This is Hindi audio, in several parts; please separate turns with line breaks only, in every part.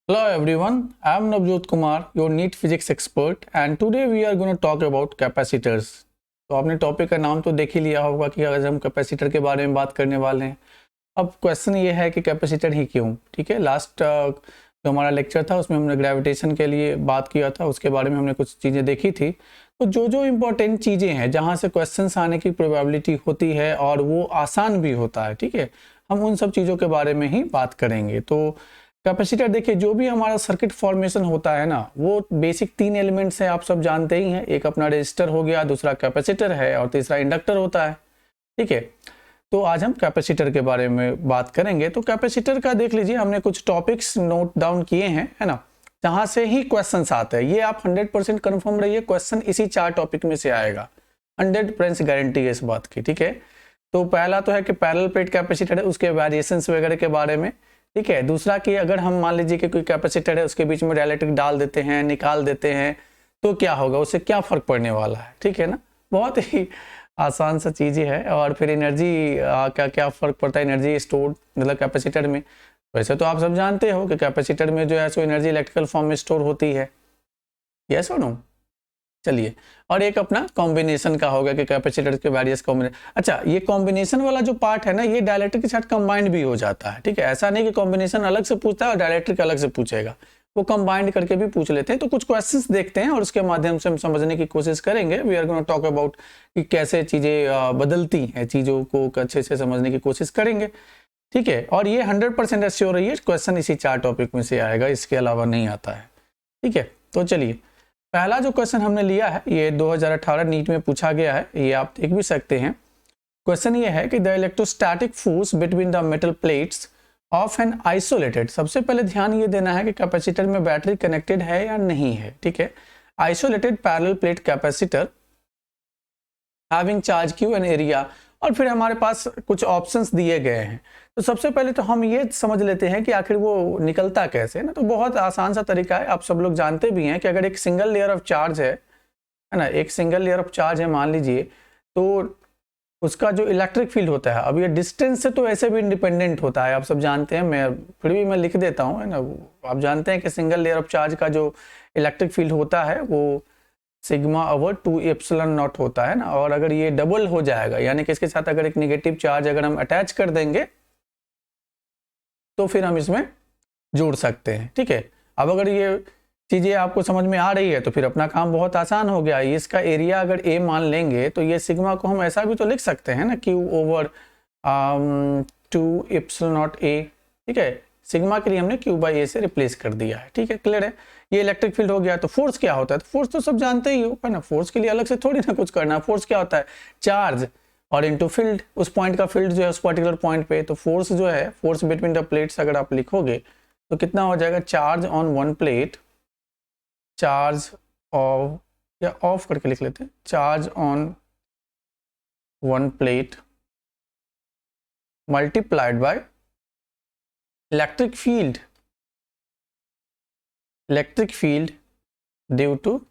Hello everyone, I am Navjot Kumar, your NEET physics expert, and today we are going to talk about capacitors. तो आपने टॉपिक का नाम तो देख ही लिया होगा कि आज हम कैपेसिटर के बारे में बात करने वाले हैं। अब क्वेश्चन ये है कि कैपेसिटर ही क्यों। ठीक है, लास्ट जो हमारा लेक्चर था उसमें हमने ग्रेविटेशन के लिए बात किया था, उसके बारे में हमने कुछ चीज़ें देखी थी। तो जो जो इम्पोर्टेंट चीज़ें हैं जहाँ से क्वेश्चंस आने की प्रोबेबिलिटी होती है और वो आसान भी होता है, ठीक है, हम उन सब चीज़ों के बारे में ही बात करेंगे। तो कैपेसिटर देखिए, जो भी हमारा सर्किट फॉर्मेशन होता है ना, वो बेसिक तीन एलिमेंट्स हैं, आप सब जानते ही हैं। एक अपना रेजिस्टर हो गया, दूसरा कैपेसिटर है और तीसरा इंडक्टर होता है। ठीक है, तो आज हम कैपेसिटर के बारे में बात करेंगे। तो कैपेसिटर का देख लीजिए, हमने कुछ टॉपिक्स नोट डाउन किए हैं, है ना, जहां से ही क्वेश्चंस आते हैं। ये आप 100% कन्फर्म रहिए, क्वेश्चन इसी चार टॉपिक में से आएगा। 100% गारंटी है इस बात की। ठीक है, तो पहला तो है कि पैरेलल प्लेट कैपेसिटर है, उसके वेरिएशंस वगैरह के बारे में। ठीक है, दूसरा कि अगर हम मान लीजिए कि कोई कैपेसिटर है, उसके बीच में डाइलेक्ट्रिक डाल देते हैं, निकाल देते हैं, तो क्या होगा, उससे क्या फर्क पड़ने वाला है। ठीक है ना, बहुत ही आसान सा चीज़ है। और फिर एनर्जी क्या क्या फर्क पड़ता है एनर्जी स्टोर मतलब कैपेसिटर में। वैसे तो आप सब जानते हो कि कैपेसिटर में जो है सो एनर्जी इलेक्ट्रिकल फॉर्म में स्टोर होती है। यस और नो। चलिए, और एक अपना कॉम्बिनेशन का होगा कि कैपेसिटर के वेरियस कॉम्बिनेशन। अच्छा, ये कॉम्बिनेशन वाला जो पार्ट है ना, ये डायलेक्ट्रिक के साथ कंबाइंड भी हो जाता है। ठीक है, ऐसा नहीं कि कॉम्बिनेशन अलग से पूछता है और डायलेक्ट्रिक अलग से पूछेगा, वो कंबाइंड करके भी पूछ लेते हैं। तो कुछ क्वेश्चंस देखते हैं और उसके माध्यम से हम समझने की कोशिश करेंगे। We are gonna talk about कि कैसे चीज़ें बदलती हैं, चीज़ों को अच्छे से समझने की कोशिश करेंगे। ठीक है, और ये 100% एश्योर रहिए, क्वेश्चन इसी चार टॉपिक में से आएगा, इसके अलावा नहीं आता है। ठीक है, तो चलिए, पहला जो क्वेश्चन हमने लिया है ये 2018 नीट में पूछा गया है, ये आप देख भी सकते हैं। क्वेश्चन ये है कि the electrostatic force between the metal plates of an isolated. सबसे पहले ध्यान ये देना है कि कैपेसिटर में बैटरी कनेक्टेड है या नहीं है। ठीक है, isolated parallel plate capacitor having charge Q and area, और फिर हमारे पास कुछ ऑप्शंस दिए गए हैं। तो सबसे पहले तो हम ये समझ लेते हैं कि आखिर वो निकलता कैसे है ना। तो बहुत आसान सा तरीका है, आप सब लोग जानते भी हैं कि अगर एक सिंगल लेयर ऑफ चार्ज है ना, एक सिंगल लेयर ऑफ चार्ज है मान लीजिए, तो उसका जो इलेक्ट्रिक फील्ड होता है, अब ये डिस्टेंस से तो ऐसे भी इंडिपेंडेंट होता है, आप सब जानते हैं, मैं फिर भी मैं लिख देता हूँ, है ना। आप जानते हैं कि सिंगल लेयर ऑफ चार्ज का जो इलेक्ट्रिक फील्ड होता है वो सिग्मा ओवर 2 एप्सिलॉन नॉट होता है ना। और अगर ये डबल हो जाएगा, यानी कि इसके साथ अगर एक नेगेटिव चार्ज अगर हम अटैच कर देंगे तो फिर हम इसमें जोड़ सकते हैं। ठीक है, अब अगर ये चीज़ें आपको समझ में आ रही है तो फिर अपना काम बहुत आसान हो गया। इसका एरिया अगर ए मान लेंगे तो ये सिग्मा को हम ऐसा भी तो लिख सकते हैं ना, क्यू ओवर 2 एप्सिलॉन नॉट ए। ठीक है, सिग्मा के लिए हमने क्यू बाई ए से रिप्लेस कर दिया है। ठीक है, क्लियर है। ये इलेक्ट्रिक फील्ड हो गया। तो फोर्स क्या होता है, तो फोर्स तो सब जानते ही हो, है ना। फोर्स के लिए अलग से थोड़ी ना कुछ करना। फोर्स क्या होता है, चार्ज और इनटू फील्ड, उस पॉइंट का फील्ड जो है उस पर्टिकुलर पॉइंट पे। तो फोर्स जो है, फोर्स बिटवीन द प्लेट्स अगर आप लिखोगे तो कितना हो जाएगा, charge on one plate, charge off, या ऑफ करके लिख लेते हैं, charge on one plate multiplied by electric field, electric field due to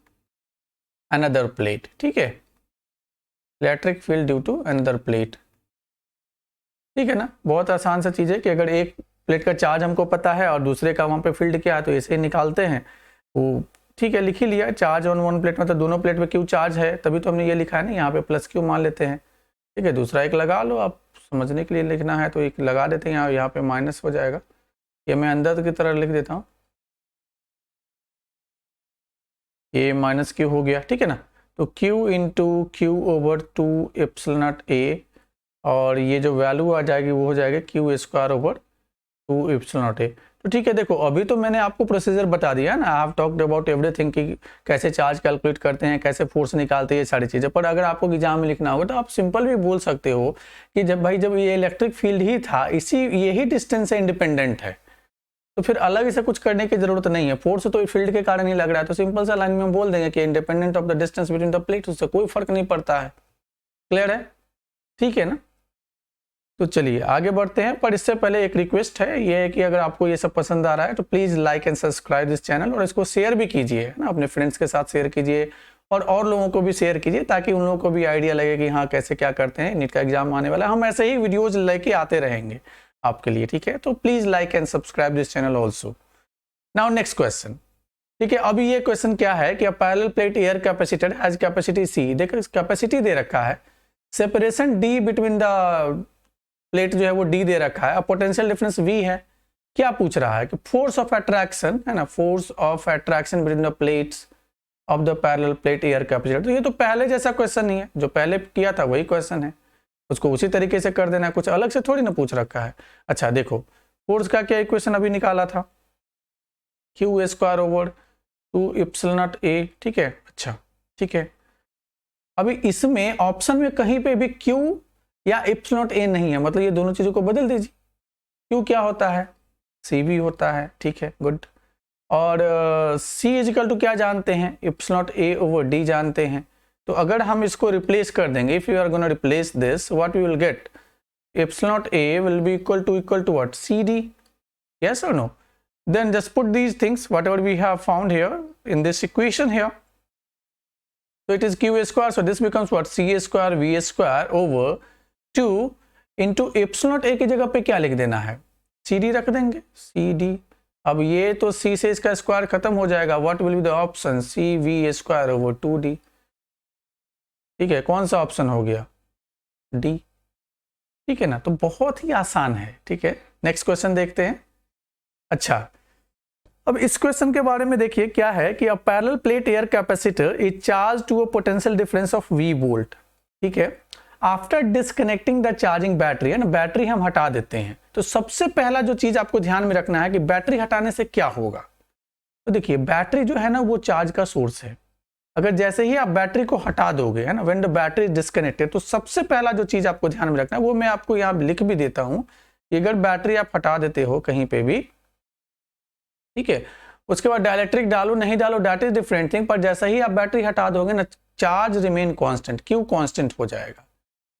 another plate. ठीक है, electric field due to another plate. ठीक है ना, बहुत आसान सा चीज़ है कि अगर एक प्लेट का चार्ज हमको पता है और दूसरे का वहाँ पे फील्ड क्या है तो ऐसे ही निकालते हैं वो। ठीक है, लिख ही लिया, चार्ज ऑन वन प्लेट मतलब दोनों प्लेट पे क्यू चार्ज है, तभी तो हमने ये लिखा है ना, यहाँ पे प्लस क्यू मान लेते हैं। ठीक है, दूसरा एक लगा लो, आप समझने के लिए लिखना है तो एक लगा देते हैं, यहाँ पे माइनस हो जाएगा, ये मैं अंदर की तरह लिख देता हूँ, ये माइनस क्यू हो गया। ठीक है ना, तो Q into Q over 2 epsilon naught ए, और ये जो वैल्यू आ जाएगी वो हो जाएगा Q square over 2 epsilon naught ए। तो ठीक है, देखो अभी तो मैंने आपको प्रोसीजर बता दिया है ना, I have talked about everything कि कैसे चार्ज कैलकुलेट करते हैं, कैसे फोर्स निकालते हैं, ये सारी चीज़ें। पर अगर आपको एग्जाम में लिखना होगा तो आप सिंपल भी बोल सकते हो कि जब ये इलेक्ट्रिक फील्ड ही था, इसी यही डिस्टेंस से इंडिपेंडेंट है, तो फिर अलग से कुछ करने की जरूरत नहीं है। फोर्स तो फील्ड के कारण ही लग रहा है, तो सिंपल सा लाइन में बोल देंगे कि independent of the distance between the plates, उससे कोई फर्क नहीं पड़ता है। क्लियर है, ठीक है ना। तो चलिए आगे बढ़ते हैं, पर इससे पहले एक रिक्वेस्ट है, ये है कि अगर आपको ये सब पसंद आ रहा है तो please like and subscribe this channel, और इसको शेयर भी कीजिए ना, अपने फ्रेंड्स के साथ शेयर कीजिए और लोगों को भी शेयर कीजिए, ताकि उन लोगों को भी आइडिया लगे कि हाँ कैसे क्या करते हैं। नीट का एग्जाम आने वाला है, हम ऐसे ही वीडियोज़ लेके आते रहेंगे आपके लिए। ठीक है, तो please like and subscribe this channel also. Now next question, ठीक है। अभी ये क्वेश्चन क्या है कि parallel plate air capacitor has capacity C, देखो कैपेसिटी दे रखा है, separation D between the plate जो है वो डी दे रखा है, अब पोटेंशियल डिफरेंस वी है। क्या पूछ रहा है कि फोर्स ऑफ अट्रैक्शन है ना, force of attraction between the plates of the parallel plate air capacitor. तो ये तो पहले जैसा क्वेश्चन नहीं है, जो पहले किया था वही क्वेश्चन है, उसको उसी तरीके से कर देना है, कुछ अलग से थोड़ी ना पूछ रखा है। अच्छा देखो, फोर्स का क्या इक्वेशन अभी निकाला था, Q A square over 2 epsilon naught ए, ठीक है। अच्छा ठीक है, अभी इसमें ऑप्शन में कहीं पे भी क्यू या एप्सिलॉन नॉट ए नहीं है, मतलब ये दोनों चीजों को बदल दीजिए। क्यू क्या होता है, सी वी होता है, ठीक है, गुड। और सी इजिकल टू क्या जानते हैं, epsilon naught A over D जानते हैं। तो अगर हम इसको रिप्लेस कर देंगे, if you are gonna replace this, what we will get, epsilon naught A will be equal to what, C D, yes or no? Then just put these things whatever we have found here in this equation here. So it is q a square, so this becomes what, c a square v a square over 2 into epsilon naught a की जगह पे क्या लिख देना है, c d रख देंगे, c d। अब ये तो c से इसका स्क्वायर खत्म हो जाएगा, what will be the option, c v a square over 2d, ठीक है। कौन सा ऑप्शन हो गया, d, ठीक है ना। तो बहुत ही आसान है, ठीक है। नेक्स्ट क्वेश्चन देखते हैं। अच्छा, अब इस क्वेश्चन के बारे में देखिए क्या है कि a parallel plate air capacitor is charge to a potential difference of V volt, ठीक है। After disconnecting the charging battery, है ना, बैटरी हम हटा देते हैं। तो सबसे पहला जो चीज आपको ध्यान में रखना है कि बैटरी हटाने से क्या होगा। तो देखिए बैटरी जो है ना वो चार्ज का सोर्स है, अगर जैसे ही आप बैटरी को हटा दोगे, है ना, when the battery is disconnected, तो सबसे पहला जो चीज आपको ध्यान में रखना है वो मैं आपको यहाँ लिख भी देता हूँ कि अगर बैटरी आप हटा देते हो कहीं पे भी, ठीक है, उसके बाद डाइलेक्ट्रिक डालो नहीं डालो दैट इज डिफरेंट थिंग, पर जैसा ही आप बैटरी हटा दोगे ना, charge remain constant, Q constant हो जाएगा,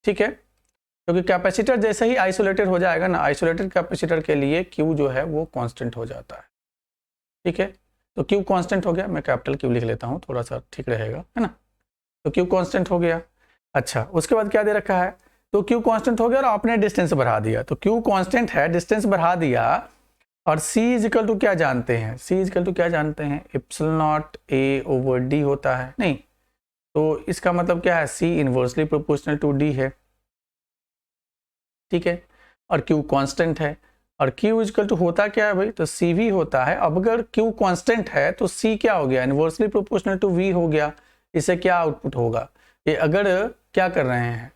ठीक है। क्योंकि कैपेसिटर जैसे ही आइसोलेटेड हो जाएगा ना, आइसोलेटेड कैपेसिटर के लिए क्यू जो है वो कांस्टेंट हो जाता है, ठीक है। तो क्यू कांस्टेंट हो गया, मैं कैपिटल क्यू लिख लेता हूँ थोड़ा सा ठीक रहेगा, है ना। तो क्यू कांस्टेंट हो गया। अच्छा, उसके बाद क्या दे रखा है, तो क्यू कांस्टेंट हो गया और आपने डिस्टेंस बढ़ा दिया, तो क्यू कांस्टेंट है, डिस्टेंस बढ़ा दिया, और C इजिकल टू क्या जानते हैं, C इजिकल टू क्या जानते हैं, epsilon not A over D होता है, नहीं, तो इसका मतलब क्या है, C inversely proportional to D है, ठीक है। और Q कांस्टेंट है, और Q इजिकल टू होता क्या है भाई, तो CV होता है। अब अगर Q कांस्टेंट है तो C क्या हो गया, इनवर्सली प्रोपोर्शनल टू V हो गया। इससे क्या आउटपुट होगा, ये अगर क्या कर रहे हैं,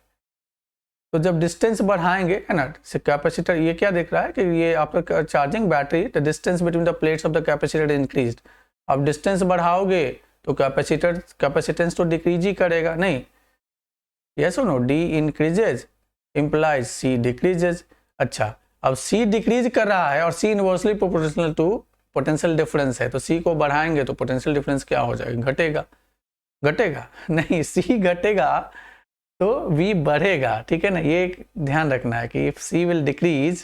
तो जब डिस्टेंस बढ़ाएंगे, है ना, कैपेसिटर ये क्या देख रहा है कि ये आपका charging battery, the distance between the plates of the capacitor increased. अब डिस्टेंस बढ़ाओगे तो कैपेसिटेंस तो डिक्रीज ही करेगा, नहीं, यस और no, D increases implies C decreases. अच्छा, अब C डिक्रीज कर रहा है और C inversely proportional to potential difference है, तो C को बढ़ाएंगे तो पोटेंशियल डिफरेंस क्या हो जाएगा, घटेगा, घटेगा नहीं, C घटेगा तो V बढ़ेगा, ठीक है ना। ये ध्यान रखना है कि इफ C विल डिक्रीज,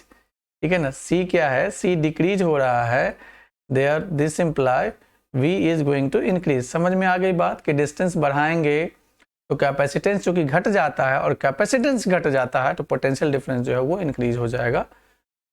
ठीक है ना, C क्या है, C डिक्रीज हो रहा है, there this imply V is going to increase. समझ में आ गई बात कि डिस्टेंस बढ़ाएंगे तो कैपेसिटेंस जो कि घट जाता है, और कैपेसिटेंस घट जाता है तो पोटेंशियल डिफरेंस जो है वो इंक्रीज हो जाएगा।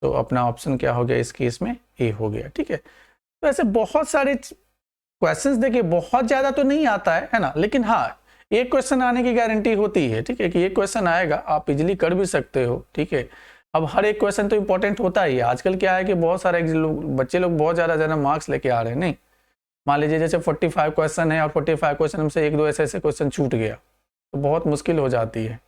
तो अपना ऑप्शन क्या हो गया इस केस में, A हो गया, ठीक है। तो ऐसे बहुत सारे क्वेश्चंस देखिए, बहुत ज़्यादा तो नहीं आता है ना, लेकिन हाँ एक क्वेश्चन आने की गारंटी होती है, ठीक है, कि ये क्वेश्चन आएगा, आप इजीली कर भी सकते हो, ठीक है। अब हर एक क्वेश्चन तो इंपॉर्टेंट होता ही है। आजकल क्या है कि बहुत सारे बच्चे लोग बहुत ज़्यादा मार्क्स लेके आ रहे हैं, नहीं, मान लीजिए जैसे 45 क्वेश्चन है और 45 क्वेश्चन में से एक दो ऐसे क्वेश्चन छूट गया तो बहुत मुश्किल हो जाती है,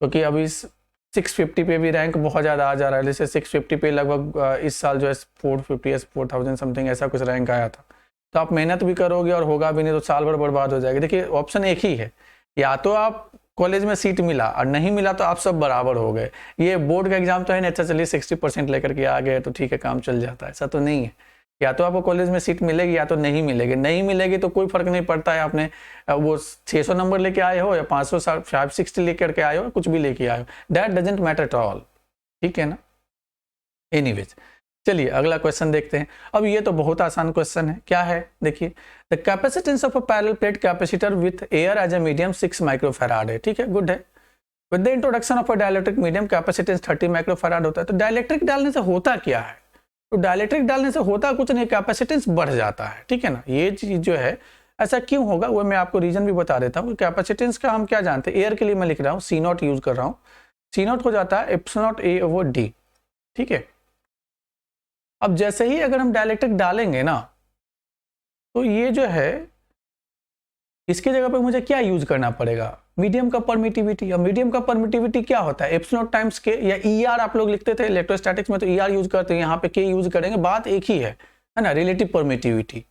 क्योंकि अभी 650 पे भी रैंक बहुत ज़्यादा आ जा रहा है। जैसे 650 पे लगभग इस साल जो है 450 या 4000 समथिंग ऐसा कुछ रैंक आया था। तो आप मेहनत भी करोगे और होगा भी नहीं तो साल भर बर्बाद हो जाएगी। देखिए ऑप्शन एक ही है, या तो आप कॉलेज में सीट मिला और नहीं मिला तो आप सब बराबर हो गए। ये बोर्ड का एग्जाम तो है नहीं, अच्छा चलिए 60% लेकर के आ गए तो ठीक है काम चल जाता है, ऐसा तो नहीं है। या तो आपको कॉलेज में सीट मिलेगी या तो नहीं मिलेगी। नहीं मिलेगी तो कोई फर्क नहीं पड़ता है, आपने वो 600 नंबर लेके आए हो या 560 लेकर के आए हो, कुछ भी लेके आए हो, that doesn't matter at all, ठीक है ना। एनीवेज चलिए अगला क्वेश्चन देखते हैं। अब ये तो बहुत आसान क्वेश्चन है, क्या है देखिए, the capacitance of a parallel plate capacitor with air as a medium 6 microfarad है, ठीक है, गुड है। With the introduction of a dielectric medium capacitance 30 microfarad होता है। तो डाइलेक्ट्रिक डालने से होता क्या है, तो डाइलेक्ट्रिक डालने से होता कुछ नहीं, कैपेसिटेंस बढ़ जाता है, ठीक है ना। ये चीज जो है ऐसा क्यों होगा वो मैं आपको रीजन भी बता देता हूँ। कैपेसिटेंस का हम क्या जानते हैं, एयर के लिए मैं लिख रहा हूँ सी नॉट यूज कर रहा हूँ, सी नॉट हो जाता है epsilon naught A over D, ठीक है। अब जैसे ही अगर हम डाइलेक्ट्रिक डालेंगे ना तो ये जो है इसकी जगह पे मुझे क्या यूज करना पड़ेगा, मीडियम का परमिटिविटी। अब मीडियम का परमिटिविटी क्या होता है, एप्सिलॉन टाइम्स के, या ईआर आप लोग लिखते थे इलेक्ट्रोस्टैटिक्स में तो ईआर यूज करते हैं, यहाँ पे के यूज करेंगे, बात एक ही है ना, रिलेटिव परमिटिविटी।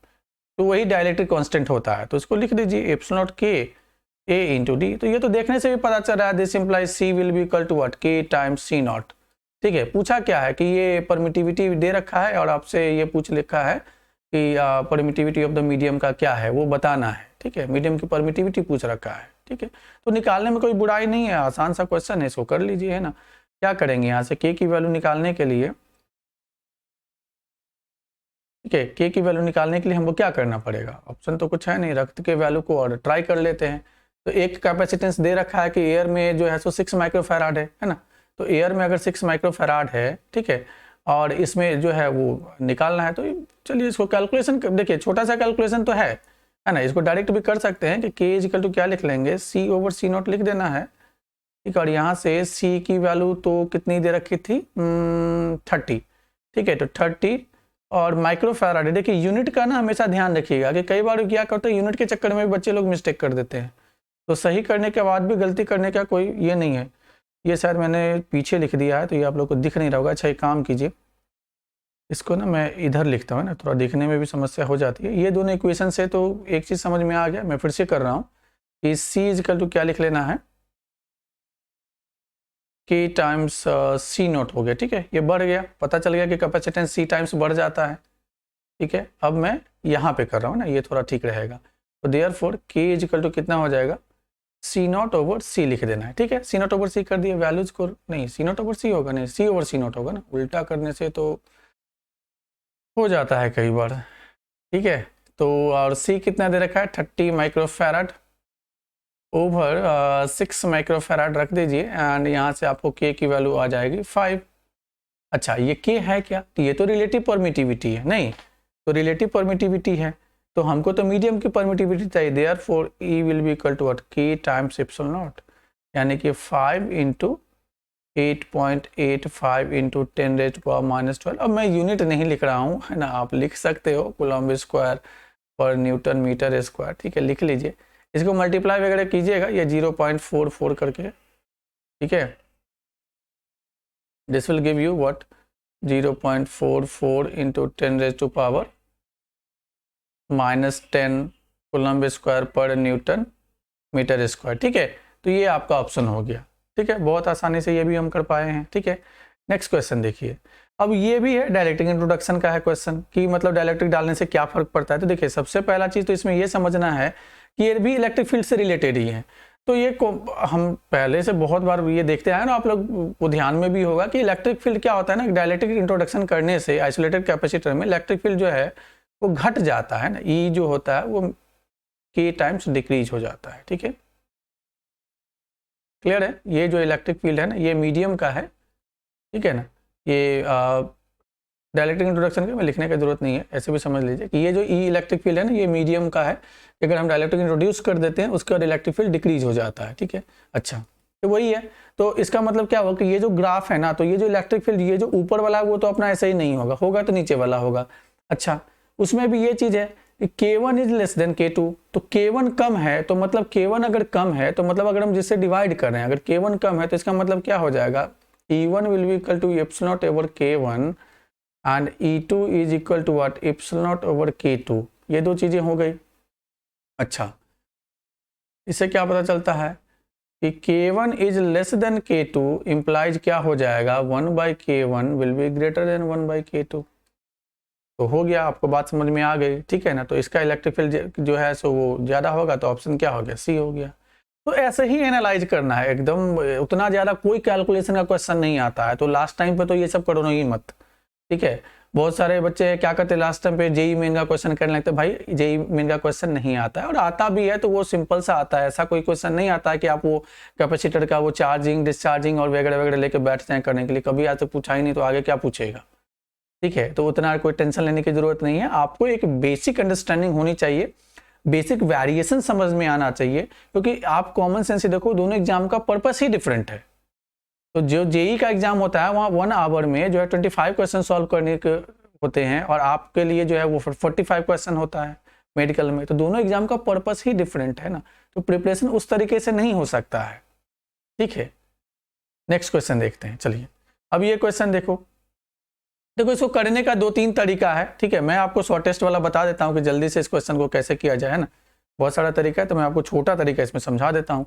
तो वही डाइलेक्ट्रिक कांस्टेंट होता है, तो इसको लिख दीजिए एप्सिलॉन के ए इंटू डी। तो ये तो देखने से भी पता चल रहा है, this implies C will be equal to what, K times C naught, ठीक है। पूछा क्या है कि ये परमिटिविटी दे रखा है और आपसे ये पूछ लिखा है कि परमिटिविटी ऑफ द मीडियम का क्या है वो बताना है, ठीक है। मीडियम की परमिटिविटी पूछ रखा है, ठीक है। तो निकालने में कोई बुराई नहीं है, आसान सा क्वेश्चन है, इसको कर लीजिए, है ना। क्या करेंगे यहाँ से के की वैल्यू निकालने के लिए, ठीक है, के की वैल्यू निकालने के लिए हमको क्या करना पड़ेगा, ऑप्शन तो कुछ है नहीं, रक्त के वैल्यू को और ट्राई कर लेते हैं। तो एक कैपेसिटेंस दे रखा है कि एयर में जो है सो 6 माइक्रोफैराड है ना। तो एयर में अगर 6 माइक्रोफैराड है, ठीक है, और इसमें जो है वो निकालना है, तो चलिए इसको कैलकुलेशन देखिए, छोटा सा कैलकुलेशन तो है ना। इसको डायरेक्ट भी कर सकते हैं कि के इज इक्वल टू क्या लिख लेंगे, सी ओवर सी नॉट लिख देना है, ठीक है। और यहाँ से सी की वैल्यू तो कितनी दे रखी थी, 30, ठीक है। तो 30 और माइक्रोफैराड, देखिए यूनिट का ना हमेशा ध्यान रखिएगा कि कई बार क्या करते हैं यूनिट के चक्कर में भी बच्चे लोग मिस्टेक कर देते हैं, तो सही करने के बाद भी गलती करने का कोई ये नहीं है। ये शायद मैंने पीछे लिख दिया है तो ये आप लोग को दिख नहीं रहा होगा। अच्छा एक काम कीजिए, इसको ना मैं इधर लिखता हूँ ना, थोड़ा दिखने में भी समस्या हो जाती है। ये दोनों इक्वेशन से तो एक चीज़ समझ में आ गया, मैं फिर से कर रहा हूँ कि सी इज इक्वल टू क्या लिख लेना है, के टाइम्स सी नॉट हो गया, ठीक है। ये बढ़ गया, पता चल गया कि कैपेसिटेंस सी टाइम्स बढ़ जाता है, ठीक है। अब मैं यहाँ पे कर रहा हूँ ना, ये थोड़ा ठीक रहेगा। तो देयरफॉर के इज इक्वल टू कितना हो जाएगा, सी नॉट ओवर सी लिख देना है, ठीक है। सी नॉट ओवर सी कर दिए, वैल्यूज को नहीं, सी नॉट ओवर सी होगा नहीं, सी ओवर सी नॉट होगा ना, उल्टा करने से तो हो जाता है कई बार, ठीक है। तो और सी कितना दे रखा है, 30 माइक्रोफैराड ओवर 6 माइक्रोफैराड रख दीजिए, एंड यहाँ से आपको के की वैल्यू आ जाएगी 5। अच्छा ये के है क्या, तो ये तो रिलेटिव परमिटिविटी है, नहीं तो रिलेटिव परमिटिविटी है, तो हमको तो मीडियम की परमिटिविटी चाहिए। Therefore E will be equal to what, K times epsilon naught, यानी कि 5 इंटू 8.85 इंटू 10⁻⁻12। अब मैं यूनिट नहीं लिख रहा हूँ, है ना, आप लिख सकते हो कूलम्ब स्क्वायर पर न्यूटन मीटर स्क्वायर, ठीक है, लिख लीजिए। इसको मल्टीप्लाई वगैरह कीजिएगा ये 0.44 करके, ठीक है। This will give you what, 0.44 into 10⁻⁻10 coulomb square पर न्यूटन मीटर स्क्वायर, ठीक है। तो ये आपका ऑप्शन हो गया, ठीक है। बहुत आसानी से ये भी हम कर पाए हैं, ठीक है। नेक्स्ट क्वेश्चन देखिए, अब ये भी है डाइलेक्ट्रिक इंट्रोडक्शन का है क्वेश्चन, कि मतलब डाइलेक्ट्रिक डालने से क्या फर्क पड़ता है। तो देखिए सबसे पहला चीज तो इसमें ये समझना है कि ये भी इलेक्ट्रिक फील्ड से रिलेटेड ही है। तो ये हम पहले से बहुत बार ये देखते आए ना, आप लोग को ध्यान में भी होगा कि इलेक्ट्रिक फील्ड क्या होता है ना, डाइलेक्ट्रिक इंट्रोडक्शन करने से आइसोलेटेड कैपेसिटर में इलेक्ट्रिक फील्ड जो है वो घट जाता है ना, ई जो होता है वो के टाइम्स डिक्रीज हो जाता है, ठीक है। क्लियर है, ये जो इलेक्ट्रिक फील्ड है ना ये मीडियम का है, ठीक है ना। ये डाइलेक्ट्रिक इंट्रोडक्शन का मैं लिखने की जरूरत नहीं है, ऐसे भी समझ लीजिए कि ये जो ई इलेक्ट्रिक फील्ड है ना ये मीडियम का है, अगर हम डाइलेक्ट्रिक इंट्रोड्यूस कर देते हैं उसके बाद इलेक्ट्रिक फील्ड डिक्रीज हो जाता है, ठीक है। अच्छा तो वही है, तो इसका मतलब क्या होगा कि ये जो ग्राफ है ना, तो ये जो इलेक्ट्रिक फील्ड ये जो ऊपर वाला है वो तो अपना ऐसा ही नहीं होगा, होगा तो नीचे वाला होगा। अच्छा उसमें भी ये चीज़ है कि K1 is less than K2, तो K1 कम है तो मतलब K1 अगर कम है तो मतलब अगर हम जिससे डिवाइड कर रहे हैं अगर K1 कम है तो इसका मतलब क्या हो जाएगा, E1 will be equal to epsilon naught over K1 and E2 is equal to what, epsilon naught over K2। ये दो चीजें हो गई। अच्छा इससे क्या पता चलता है कि K1 is less than K2 implies क्या हो जाएगा, 1/K1 will be greater than 1/K2। तो हो गया, आपको बात समझ में आ गई, ठीक है ना। तो इसका इलेक्ट्रिक फील्ड जो है सो वो ज़्यादा होगा, तो ऑप्शन क्या हो गया, सी हो गया। तो ऐसे ही एनालाइज करना है एकदम, उतना ज़्यादा कोई कैलकुलेशन का क्वेश्चन नहीं आता है। तो लास्ट टाइम पे तो ये सब करो ही मत, ठीक है। बहुत सारे बच्चे क्या करते हैं लास्ट टाइम पे जेई मेन का क्वेश्चन करने लगते हैं, भाई जेई मेन का क्वेश्चन नहीं आता है, और आता भी है तो वो सिंपल सा आता है, ऐसा कोई क्वेश्चन नहीं आता है कि आप वो कैपेसिटर का वो चार्जिंग डिस्चार्जिंग और वगैरह वगैरह लेके बैठ जाए करने के लिए, कभी आज तक पूछा ही नहीं तो आगे क्या पूछेगा, ठीक है, तो उतना कोई टेंशन लेने की जरूरत नहीं है। आपको एक बेसिक अंडरस्टैंडिंग होनी चाहिए, बेसिक वेरिएशन समझ में आना चाहिए, क्योंकि आप कॉमन सेंस से देखो दोनों एग्जाम का पर्पस ही डिफरेंट है। तो जो जेई का एग्जाम होता है वहाँ 1 आवर में जो है 25 क्वेश्चन सॉल्व करने के होते हैं, और आपके लिए जो है वो 45 क्वेश्चन होता है मेडिकल में। तो दोनों एग्जाम का पर्पस ही डिफरेंट है ना, तो प्रिपरेशन उस तरीके से नहीं हो सकता है। ठीक है, नेक्स्ट क्वेश्चन देखते हैं। चलिए अब ये क्वेश्चन देखो इसको करने का 2-3 तरीका है। ठीक है, मैं आपको शॉर्टेस्ट वाला बता देता हूँ कि जल्दी से इस क्वेश्चन को कैसे किया जाए, है ना। बहुत सारा तरीका है, तो मैं आपको छोटा तरीका इसमें समझा देता हूँ।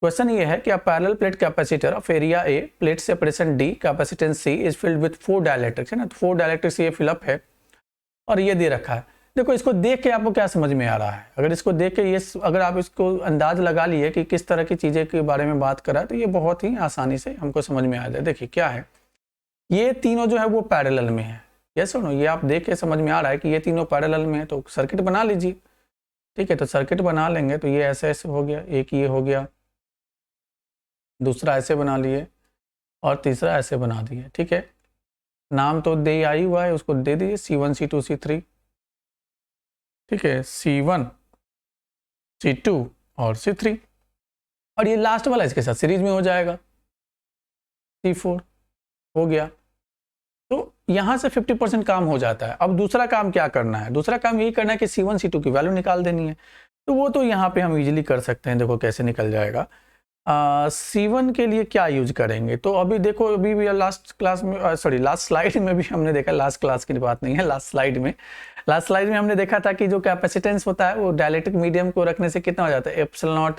क्वेश्चन ये है कि a parallel plate capacitor of area A, plate separation D, capacitance C is filled with 4 dielectrics, है ना। 4 डाइलेक्ट्रिक्स ये फिलअप है और ये दे रखा है। देखो इसको देख के आपको क्या समझ में आ रहा है, अगर इसको देख के ये अगर आप इसको अंदाज लगा लिए कि किस तरह की चीज़ें के बारे में बात करा, तो ये बहुत ही आसानी से हमको समझ में आ जाए। देखिए क्या है, ये तीनों जो है वो पैरेलल में है। ये सुनो, ये आप देख के समझ में आ रहा है कि ये तीनों पैरेलल में है, तो सर्किट बना लीजिए। ठीक है, तो सर्किट बना लेंगे तो ये ऐसे ऐसे हो गया, एक ये हो गया, दूसरा ऐसे बना लिए और तीसरा ऐसे बना दिए। ठीक है, नाम तो दे आई हुआ है, उसको दे दीजिए C1 C2 C3। ठीक है, C1 C2 और C3, और ये लास्ट वाला इसके साथ सीरीज में हो जाएगा, C4 हो गया। तो यहाँ से 50% काम हो जाता है। अब दूसरा काम क्या करना है, दूसरा काम यही करना है कि C1 C2 की वैल्यू निकाल देनी है। तो वो तो यहाँ पे हम इजीली कर सकते हैं, देखो कैसे निकल जाएगा। C1 के लिए क्या यूज करेंगे, तो अभी देखो अभी भी लास्ट क्लास में लास्ट स्लाइड में भी हमने देखा, लास्ट क्लास की बात नहीं है, लास्ट स्लाइड में हमने देखा था कि जो कैपेसिटेंस होता है वो डाइलेक्ट्रिक मीडियम को रखने से कितना हो जाता है, एप्सिलॉन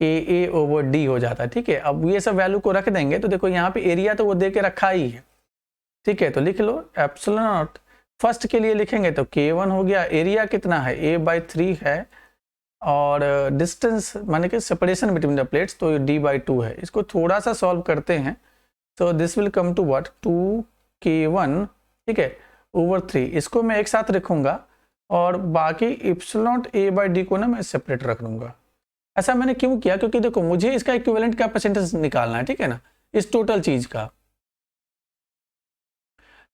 AA/D हो जाता है। ठीक है, अब ये सब वैल्यू को रख देंगे तो देखो यहाँ पे एरिया तो वो दे के रखा ही है। ठीक है, तो लिख लो एप्सिलॉन, फर्स्ट के लिए लिखेंगे तो K1 हो गया, एरिया कितना है A/3 है, और डिस्टेंस माने कि सेपरेशन बिटवीन द प्लेट्स तो D/2 है। इसको थोड़ा सा सॉल्व करते हैं, तो this will come to what, 2K1, ठीक है, ओवर 3। इसको मैं एक साथ रखूंगा और बाकी एप्सिलॉन A/D को ना मैं सेपरेट रख दूंगा। ऐसा मैंने क्यों किया, क्योंकि देखो मुझे इसका इक्विवेलेंट कैपेसिटेंस निकालना है। ठीक है ना, इस टोटल चीज का।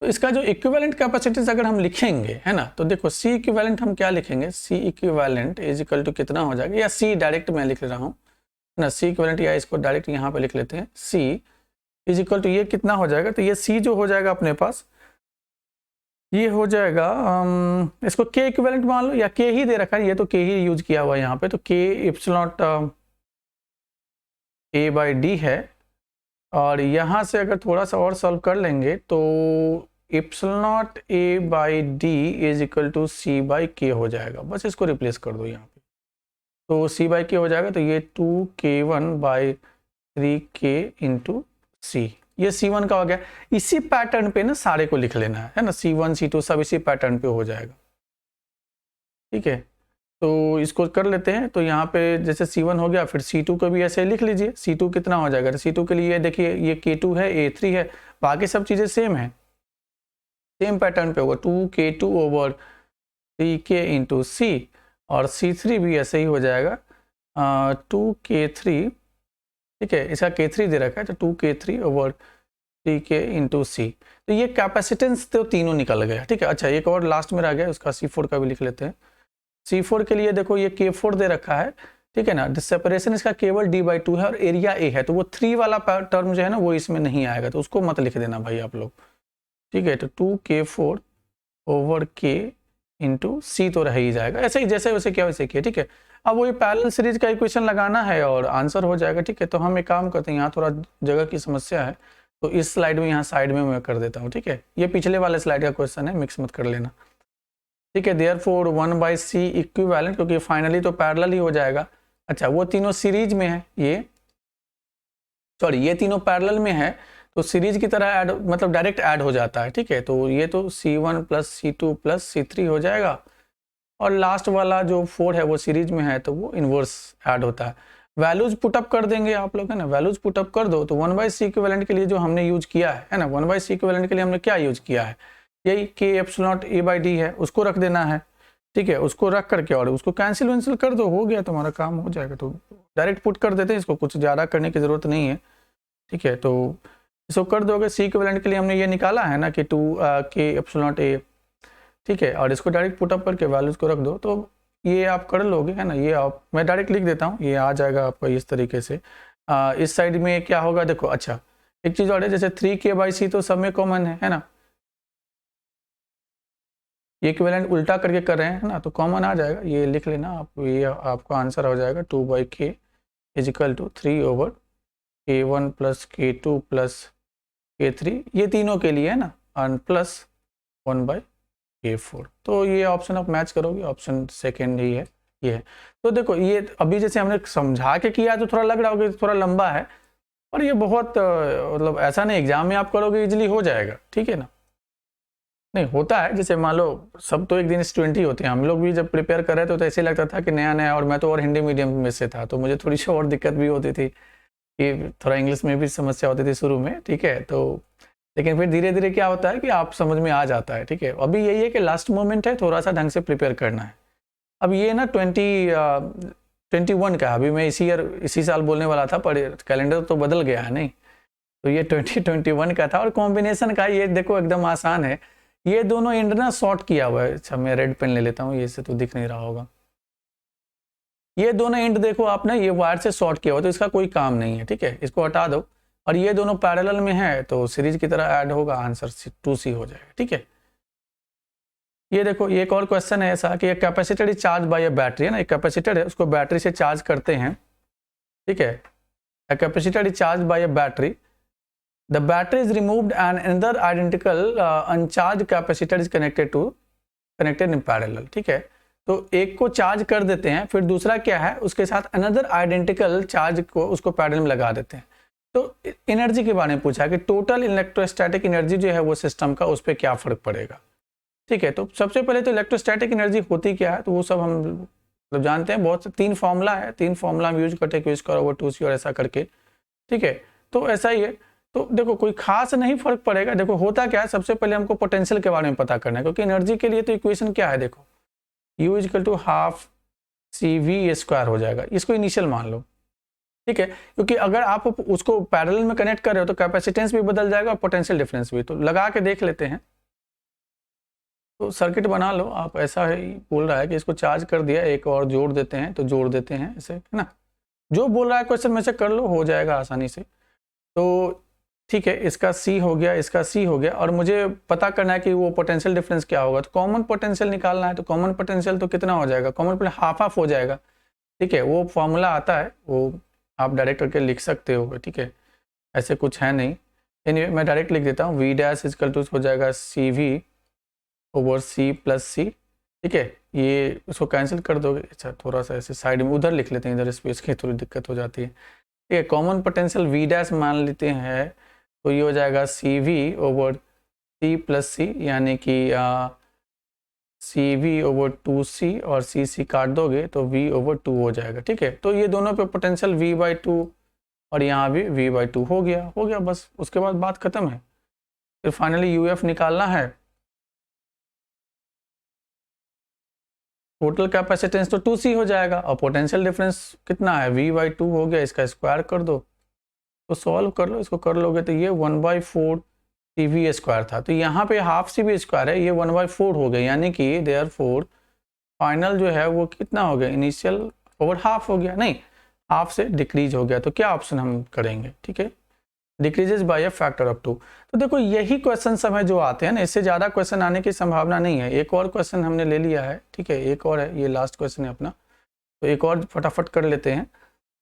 तो इसका जो इक्विवेलेंट कैपेसिटेंस अगर हम लिखेंगे, है ना, तो देखो C इक्विवेलेंट हम क्या लिखेंगे, C equivalent is equal to कितना हो जाएगा, या C डायरेक्ट मैं लिख रहा हूँ ना, C इक्विवेलेंट, या इसको डायरेक्ट यहाँ पे लिख लेते हैं, C इज इक्वल टू ये कितना हो जाएगा, तो ये C जो हो जाएगा अपने पास, ये हो जाएगा इसको K इक्विवेलेंट मान लो, या K ही दे रखा है, ये तो K ही यूज किया हुआ है यहाँ पे, तो K एप्सिलॉन A/D है। और यहाँ से अगर थोड़ा सा और सॉल्व कर लेंगे तो epsilon A/D is equal to C/K हो जाएगा। बस इसको रिप्लेस कर दो यहाँ पे, तो C/K हो जाएगा, तो ये 2K1/3K इंटू C, ये C1 का हो गया। इसी पैटर्न पे ना सारे को लिख लेना है ना, C1 C2 सब इसी पैटर्न पे हो जाएगा। ठीक है, तो इसको कर लेते हैं। तो यहाँ पे जैसे C1 हो गया, फिर C2 को भी ऐसे लिख लीजिए। C2 कितना हो जाएगा, तो C2 के लिए देखिए ये K2 है, A3 है, बाकी सब चीज़ें सेम है, सेम पैटर्न पे होगा, 2K2/3K इंटू C, और C3 भी ऐसे ही हो जाएगा 2K3। ठीक है, इसका K3 दे रखा है, तो 2K3/3K इंटू C। तो ये कैपेसिटेंस तो तीनों निकल गया। ठीक है, अच्छा एक और लास्ट में रह गया, उसका C4 का भी लिख लेते हैं। C4 के लिए देखो ये K4 दे रखा है। ठीक है ना, सेपरेशन इसका केवल D/2 है और एरिया A है, तो वो 3 वाला टर्म जो है ना वो इसमें नहीं आएगा, तो उसको मत लिख देना भाई आप लोग। ठीक है, तो 2K4/K इंटू C तो रह ही जाएगा, ऐसे ही जैसे वैसे क्या वैसे किया। ठीक है, अब वही पैरेलल सीरीज का इक्वेशन लगाना है और आंसर हो जाएगा। ठीक है, तो हम एक काम करते हैं, यहाँ थोड़ा जगह की समस्या है, तो इस स्लाइड में यहाँ साइड में मैं कर देता हूँ। ठीक है, ये पिछले वाले स्लाइड का क्वेश्चन है, मिक्स मत कर लेना। ठीक है, देयरफॉर 1/C इक्विवेलेंट, क्योंकि फाइनली तो पैरेलल ही हो जाएगा। अच्छा, वो तीनों सीरीज में है, ये तीनों पैरेलल में है, तो सीरीज की तरह ऐड, मतलब डायरेक्ट ऐड हो जाता है। ठीक है, तो ये तो C1 + C2 + C3 हो जाएगा, और लास्ट वाला जो 4 है वो सीरीज में है, तो वो इनवर्स ऐड होता है। वैल्यूज पुटअप कर देंगे आप लोग, है ना, वैल्यूज पुटअप कर दो। तो 1/C इक्विवेलेंट के लिए जो हमने यूज किया है ना, 1/C इक्विवेलेंट के लिए हमने क्या यूज किया है, यही K एप्सिलॉन A/D है, उसको रख देना है। ठीक है, उसको रख करके और उसको कैंसिल कर दो, हो गया, तुम्हारा काम हो जाएगा। तो डायरेक्ट पुट कर देते हैं इसको, कुछ ज़्यादा करने की ज़रूरत नहीं है। ठीक है, तो इसको कर दोगे, सी इक्विवेलेंट के लिए हमने ये निकाला है ना कि 2 k एप्सिलॉन नॉट a, ठीक है, और इसको डायरेक्ट पुट अप करके वैल्यूज को रख दो, तो ये आप कर लोगे, है ना। ये आप, मैं डायरेक्ट लिख देता हूँ, ये आ जाएगा आपका इस तरीके से। इस साइड में क्या होगा देखो, अच्छा एक चीज़ और है, जैसे 3k/c तो सब में कॉमन है ना, ये इक्विवेलेंट उल्टा करके कर रहे हैं ना, तो कॉमन आ जाएगा, ये लिख लेना आप, ये आपका आंसर हो जाएगा 2/k = 3/k1 + k2 + k3, ये तीनों के लिए है ना, और प्लस 1/k4। तो ये ऑप्शन आप मैच करोगे, ऑप्शन सेकेंड ही है, ये है। तो देखो ये अभी जैसे हमने समझा के किया तो थोड़ा लग रहा होगा थोड़ा लंबा है, और ये बहुत मतलब ऐसा नहीं, एग्जाम में आप करोगे इजीली हो जाएगा, ठीक है ना। नहीं होता है, जैसे मान लो सब तो एक दिन स्टूडेंट ही होते हैं, हम लोग भी जब प्रिपेयर कर रहे थे तो ऐसे लगता था कि नया नया, और मैं तो और हिंदी मीडियम में से था, तो मुझे थोड़ी सी और दिक्कत भी होती थी कि थोड़ा इंग्लिश में भी समस्या होती थी शुरू में, ठीक है। तो लेकिन फिर धीरे धीरे क्या होता है कि आप समझ में आ जाता है, ठीक है। अभी यही है कि लास्ट मोमेंट है, थोड़ा सा ढंग से प्रिपेयर करना है। अब ये ना 2021 का, अभी मैं इसी साल बोलने वाला था, पर कैलेंडर तो बदल गया है नहीं, तो ये 2021 का था, और कॉम्बिनेशन का ये देखो एकदम आसान है, ये दोनों एंड ना शॉर्ट किया हुआ है। अच्छा मैं रेड पेन ले लेता हूँ, ये से तो दिख नहीं रहा होगा, ये दोनों एंड देखो आपने, ये वायर से शॉर्ट किया हुआ, तो इसका कोई काम नहीं है, ठीक है, इसको हटा दो। और ये दोनों पैरेलल में है तो सीरीज की तरह ऐड होगा, आंसर 2C हो जाएगा, ठीक है। ये देखो ये एक और क्वेश्चन है ऐसा कि एक capacitor is charge by a battery, है ना, एक कैपेसिटर है उसको बैटरी से चार्ज करते हैं, ठीक है। A capacitor is charged by a battery. The battery is removed and another identical uncharged capacitor is connected in parallel, ठीक है। तो एक को चार्ज कर देते हैं, फिर दूसरा क्या है उसके साथ अनदर आइडेंटिकल चार्ज को उसको पैरेलल में लगा देते हैं। तो एनर्जी के बारे में पूछा कि टोटल इलेक्ट्रोस्टैटिक एनर्जी जो है वो सिस्टम का, उस पर क्या फर्क पड़ेगा, ठीक है। तो सबसे पहले तो इलेक्ट्रोस्टैटिक एनर्जी होती क्या है, तो वो सब हम मतलब जानते हैं, बहुत से 3 फॉर्मूला है, 3 फॉर्मूला हम यूज करते हैं, क्यू स्क्वायर ओवर 2C और ऐसा करके, ठीक है। तो ऐसा ही है, तो देखो कोई खास नहीं फर्क पड़ेगा। देखो होता क्या है, सबसे पहले हमको पोटेंशियल के बारे में पता करना है, क्योंकि एनर्जी के लिए तो इक्वेशन क्या है देखो, U = ½ CV² हो जाएगा, इसको इनिशियल मान लो, ठीक है। क्योंकि अगर आप उसको पैरेलल में कनेक्ट कर रहे हो तो कैपेसिटेंस भी बदल जाएगा और पोटेंशियल डिफरेंस भी। तो लगा के देख लेते हैं, तो सर्किट बना लो आप, ऐसा है बोल रहा है कि इसको चार्ज कर दिया, एक और जोड़ देते हैं, तो जोड़ देते हैं ऐसे, है ना, जो बोल रहा है क्वेश्चन में से कर लो, हो जाएगा आसानी से। तो ठीक है, इसका C हो गया, इसका C हो गया, और मुझे पता करना है कि वो पोटेंशियल डिफरेंस क्या होगा, तो कॉमन पोटेंशियल निकालना है। तो कॉमन पोटेंशियल तो कितना हो जाएगा, कॉमन पोटेंशियल हाफ हो जाएगा, ठीक है। वो फॉर्मूला आता है, वो आप डायरेक्ट करके लिख सकते हो, ठीक है, ऐसे कुछ है नहीं। एनीवे मैं डायरेक्ट लिख देता हूँ, V' हो जाएगा CV/C + C, ठीक है। ये उसको कैंसिल कर दोगे, अच्छा थोड़ा सा ऐसे साइड में उधर लिख लेते हैं, इधर स्पेस की थोड़ी दिक्कत हो जाती है, ठीक है। कॉमन पोटेंशियल V' मान लेते हैं, तो ये हो जाएगा CV/C + C, यानी कि CV/2C, और C काट दोगे तो V/2 हो जाएगा, ठीक है। तो ये दोनों पे पोटेंशियल V/2 और यहाँ भी V/2 हो गया बस, उसके बाद बात खत्म है। फिर फाइनली UF निकालना है, टोटल कैपेसिटेंस तो 2C हो जाएगा, और पोटेंशियल डिफरेंस कितना है, V/2 हो गया, इसका स्क्वायर कर दो, तो सॉल्व कर लो, इसको कर लोगे तो ये 1/4 CV² था, तो यहाँ पे ½ CV² है, ये 1/4 हो गया, यानी कि देयरफॉर फाइनल जो है वो कितना हो गया, इनिशियल ओवर हाफ हो गया, नहीं हाफ से डिक्रीज हो गया। तो क्या ऑप्शन हम करेंगे, ठीक है, decreases bye a factor of 2। तो देखो यही क्वेश्चन सब है जो आते हैं ना, इससे ज़्यादा क्वेश्चन आने की संभावना नहीं है। एक और क्वेश्चन हमने ले लिया है, ठीक है, एक और है, ये लास्ट क्वेश्चन है अपना, तो एक और फटाफट कर लेते हैं।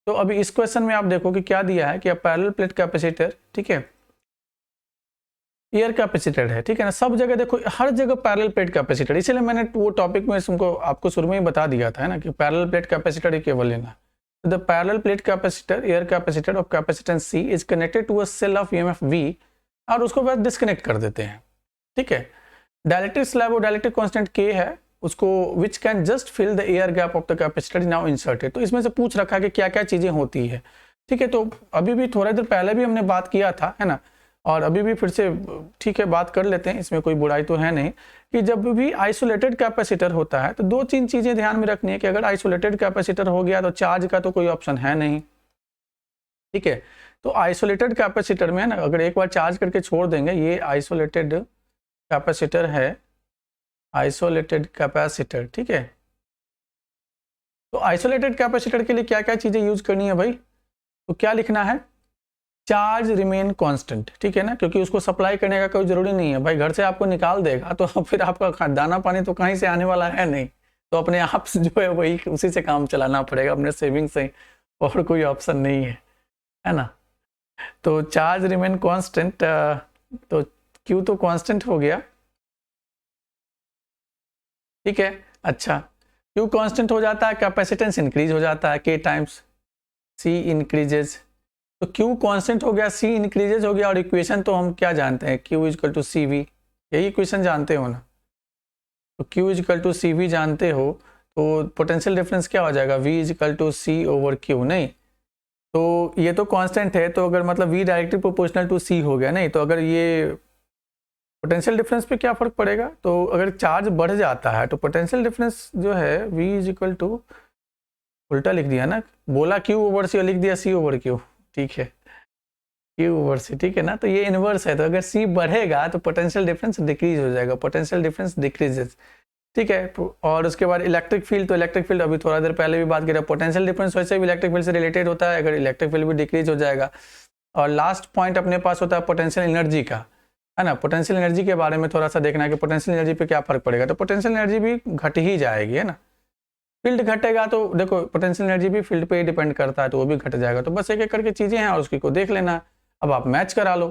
तो अभी इस क्वेश्चन में आप देखो कि क्या दिया है कि पैरेलल प्लेट कैपेसिटर, ठीक है, एयर कैपेसिटर है, ठीक है ना, सब जगह देखो हर जगह पैरेलल प्लेट कैपेसिटर, इसलिए मैंने वो टॉपिक में तुमको आपको शुरू में ही बता दिया था, है ना, कि पैरेलल प्लेट कैपेसिटर ही केवल लेना। The parallel plate capacitor, air capacitor of capacitance C is connected to a cell of EMF V, और उसको बस डिस्कनेक्ट कर देते हैं, ठीक है। डायलेक्ट्रिक स्लैब और डायलेक्ट्रिक कांस्टेंट K है, उसको which can just fill the air gap of the capacitor now inserted. तो इसमें से पूछ रखा है कि क्या क्या चीजें होती है, ठीक है। तो अभी भी थोड़ा देर पहले भी हमने बात किया था, है ना, और अभी भी फिर से ठीक है बात कर लेते हैं, इसमें कोई बुराई तो है नहीं, कि जब भी आइसोलेटेड कैपेसिटर होता है तो 2-3 चीजें ध्यान में रखनी है कि अगर आइसोलेटेड कैपेसिटर हो गया तो चार्ज का तो कोई ऑप्शन है नहीं, ठीक है। तो आइसोलेटेड कैपेसिटर में है ना, अगर एक बार चार्ज करके छोड़ देंगे, ये आइसोलेटेड कैपेसिटर है, आइसोलेटेड कैपेसिटर, ठीक है। तो आइसोलेटेड कैपेसिटर के लिए क्या क्या चीज़ें यूज करनी है भाई, तो क्या लिखना है, चार्ज रिमेन कांस्टेंट, ठीक है ना, क्योंकि उसको सप्लाई करने का कोई जरूरी नहीं है भाई, घर से आपको निकाल देगा तो फिर आपका दाना पानी तो कहीं से आने वाला है नहीं, तो अपने आप से जो है वही उसी से काम चलाना पड़ेगा, अपने सेविंग से, और कोई ऑप्शन नहीं है ना। तो चार्ज रिमेन कांस्टेंट, तो क्यू तो कांस्टेंट हो गया, ठीक है। अच्छा, क्यू कांस्टेंट हो जाता है, कैपेसिटेंस इंक्रीज हो जाता है, के टाइम्स सी इंक्रीजेज, तो क्यू कांस्टेंट हो गया, सी इंक्रीजेज हो गया, और इक्वेशन तो हम क्या जानते हैं, Q is equal to C V, यही इक्वेशन जानते हो ना, तो Q is equal to C V जानते हो, तो पोटेंशियल डिफरेंस क्या हो जाएगा, V is equal to C over Q, नहीं तो ये तो कांस्टेंट है, तो अगर मतलब V directly proportional to C हो गया, नहीं तो अगर ये पोटेंशियल डिफरेंस पे क्या फर्क पड़ेगा, तो अगर चार्ज बढ़ जाता है तो पोटेंशियल डिफरेंस जो है वी इज इक्वल टू, उल्टा लिख दिया ना, बोला क्यू ओवर सी और लिख दिया सी ओवर क्यू, ठीक है, क्यू ओवर सी, ठीक है ना, तो ये इनवर्स है, तो अगर सी बढ़ेगा तो पोटेंशियल डिफरेंस डिक्रीज हो जाएगा, पोटेंशियल डिफरेंस डिक्रीजेस, ठीक है। और उसके बाद इलेक्ट्रिक फील्ड, तो इलेक्ट्रिक फील्ड अभी थोड़ा देर पहले भी बात की, पोटेंशियल डिफरेंस वैसे भी इलेक्ट्रिक फील्ड से रिलेटेड होता है, अगर इलेक्ट्रिक फील्ड भी डिक्रीज हो जाएगा। और लास्ट पॉइंट अपने पास होता है पोटेंशियल एनर्जी का, है ना, पोटेंशियल एनर्जी के बारे में थोड़ा सा देखना है कि पोटेंशियल एनर्जी पे क्या फर्क पड़ेगा, तो पोटेंशियल एनर्जी भी घट ही जाएगी, है ना, फील्ड घटेगा तो देखो पोटेंशियल एनर्जी भी फील्ड पे ही डिपेंड करता है, तो वो भी घट जाएगा, तो बस एक एक करके चीज़ें हैं और उसकी को देख लेना है, अब आप मैच करा लो।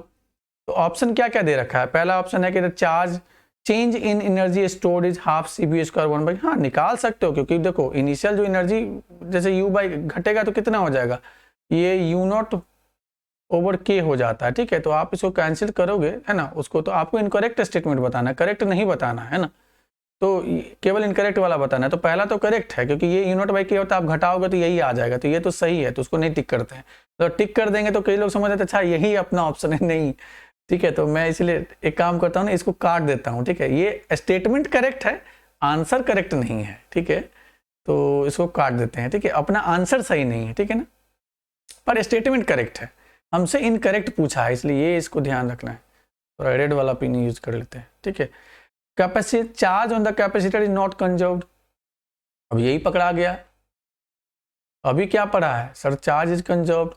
तो ऑप्शन क्या क्या दे रखा है, पहला ऑप्शन है कि charge change in energy stored is half C B square 1/, हाँ निकाल सकते हो, क्योंकि देखो इनिशियल जो एनर्जी जैसे यू बाई घटेगा तो कितना हो जाएगा, ये यू नॉट ओवर के हो जाता है, ठीक है, तो आप इसको कैंसिल करोगे, है ना, उसको तो आपको इनकरेक्ट स्टेटमेंट बताना है, करेक्ट नहीं बताना है ना, तो केवल इनकरेक्ट वाला बताना है, तो पहला तो करेक्ट है, क्योंकि ये यूनिट बाई के होता है, आप घटाओगे तो यही आ जाएगा, तो ये तो सही है, तो उसको नहीं टिक करते हैं, तो टिक कर देंगे तो कई लोग समझ जाते अच्छा यही अपना ऑप्शन है, नहीं, ठीक है, तो मैं इसलिए एक काम करता हूँ ना, इसको काट देता हूँ, ठीक है, ये स्टेटमेंट करेक्ट है, आंसर करेक्ट नहीं है, ठीक है, तो इसको काट देते हैं, ठीक है, अपना आंसर सही नहीं है, ठीक है ना, पर स्टेटमेंट करेक्ट है, हमसे इनकरेक्ट पूछा है, इसलिए ये इसको ध्यान रखना है, तो रेड वाला पिन यूज कर लेते हैं, ठीक है। Capacity charge on the capacitor is not conserved, अब यही पकड़ा गया, अभी क्या पढ़ा है सर, चार्ज इज कंजर्व्ड,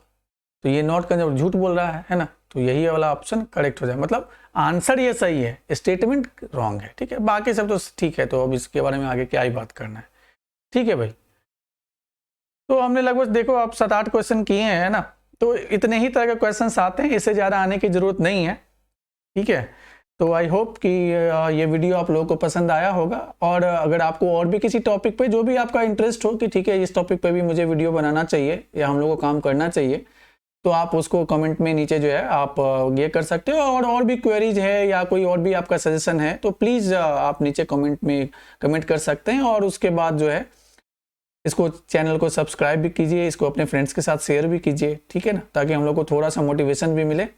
तो ये नॉट कंजर्व्ड झूठ बोल रहा है ना, तो यही वाला ऑप्शन करेक्ट हो जाए, मतलब आंसर ये सही है, स्टेटमेंट रॉन्ग है, ठीक है, बाकी सब तो ठीक है, तो अब इसके बारे में आगे क्या ही बात करना है, ठीक है भाई। तो हमने लगभग देखो आप 7-8 क्वेश्चन किए हैं ना, तो इतने ही तरह के क्वेश्चन आते हैं, इससे ज़्यादा आने की ज़रूरत नहीं है, ठीक है। तो आई होप कि ये वीडियो आप लोगों को पसंद आया होगा, और अगर आपको और भी किसी टॉपिक पे जो भी आपका इंटरेस्ट हो कि ठीक है इस टॉपिक पे भी मुझे वीडियो बनाना चाहिए या हम लोग को काम करना चाहिए, तो आप उसको कमेंट में नीचे जो है आप ये कर सकते हो, और भी क्वेरीज है या कोई और भी आपका सजेशन है तो प्लीज़ आप नीचे कमेंट में कमेंट कर सकते हैं, और उसके बाद जो है इसको चैनल को सब्सक्राइब भी कीजिए, इसको अपने फ्रेंड्स के साथ शेयर भी कीजिए, ठीक है ना, ताकि हम लोग को थोड़ा सा मोटिवेशन भी मिले।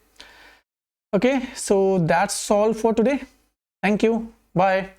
Okay, so that's all for today. Thank you. Bye.